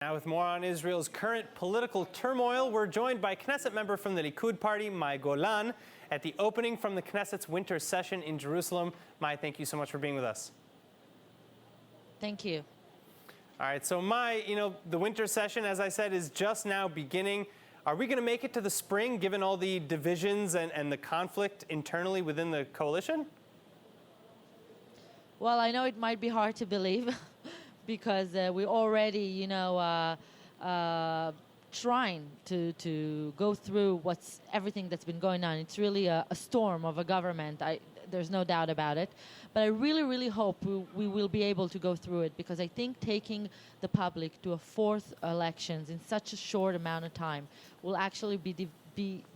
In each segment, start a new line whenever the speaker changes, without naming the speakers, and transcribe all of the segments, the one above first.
Now with more on Israel's current political turmoil, we're joined by Knesset member from the Likud party, Golan, at the opening from the Knesset's winter session in Jerusalem. Thank you so much for being with us.
Thank you.
All right, so the winter session, as I said, is just now beginning. Are we going to make it to the spring, given all the divisions and the conflict internally within the coalition?
Well, I know it might be hard to believe because we're already, trying to go through everything that's been going on. It's really a storm of a government. There's no doubt about it. But I really, really hope we will be able to go through it, because I think taking the public to a fourth elections in such a short amount of time will actually be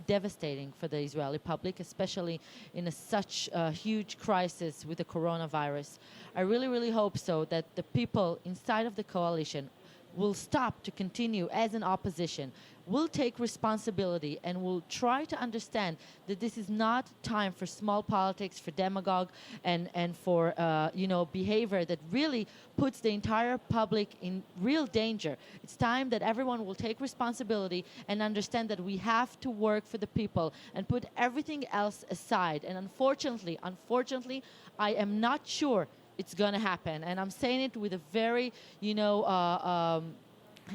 devastating for the Israeli public, especially in such a huge crisis with the coronavirus. I really, really hope so, that the people inside of the coalition will stop to continue as an opposition, will take responsibility, and will try to understand that this is not time for small politics, for demagogue, and for behavior that really puts the entire public in real danger. It's time that everyone will take responsibility and understand that we have to work for the people and put everything else aside. And unfortunately, I am not sure it's going to happen. And I'm saying it with a very,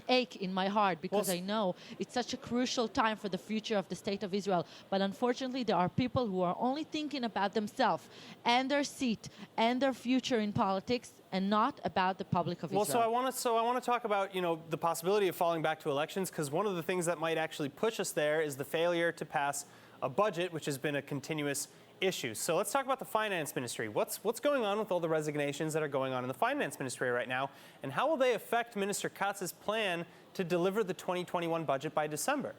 ache in my heart, because I know it's such a crucial time for the future of the state of Israel. But unfortunately, there are people who are only thinking about themselves and their seat and their future in politics, and not about the public of Israel.
So I want to talk about, the possibility of falling back to elections, because one of the things that might actually push us there is the failure to pass a budget, which has been a continuous issue. So let's talk about the finance ministry. What's going on with all the resignations that are going on in the finance ministry right now, and how will they affect Minister Katz's plan to deliver the 2021 budget by December?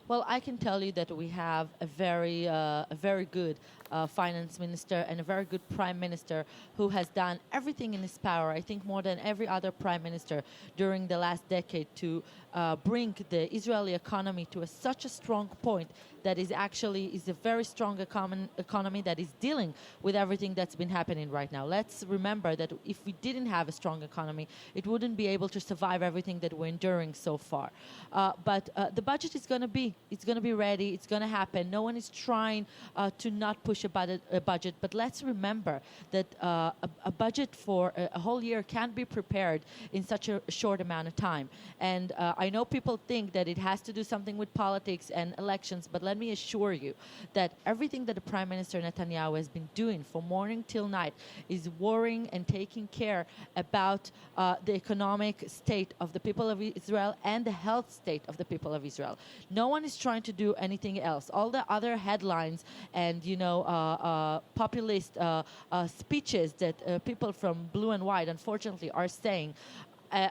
Well, I can tell you that we have a very good finance minister and a very good prime minister who has done everything in his power, I think more than every other prime minister during the last decade, to bring the Israeli economy to such a strong point that is a very strong economy that is dealing with everything that's been happening right now. Let's remember that if we didn't have a strong economy, it wouldn't be able to survive everything that we're enduring so far. But the budget is going to be ready. It's going to happen. No one is trying to not push a budget. But let's remember that a budget for a whole year can't be prepared in such a short amount of time. And I know people think that it has to do something with politics and elections, but let me assure you that everything that the Prime Minister Netanyahu has been doing from morning till night is worrying and taking care about the economic state of the people of Israel and the health state of the people of Israel. No one is trying to do anything else. All the other headlines and populist speeches that people from blue and white, unfortunately, are saying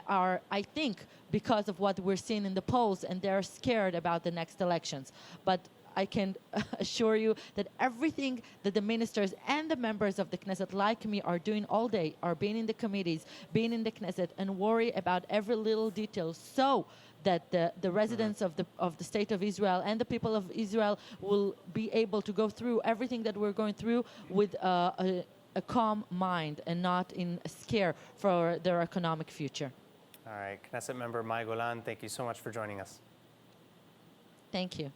are, I think, because of what we're seeing in the polls, and they're scared about the next elections. But I can assure you that everything that the ministers and the members of the Knesset, like me, are doing all day, are being in the committees, being in the Knesset, and worry about every little detail, so that the residents of the state of Israel and the people of Israel will be able to go through everything that we're going through with a calm mind and not in a scare for their economic future.
All right, Knesset member Golan, thank you so much for joining us.
Thank you.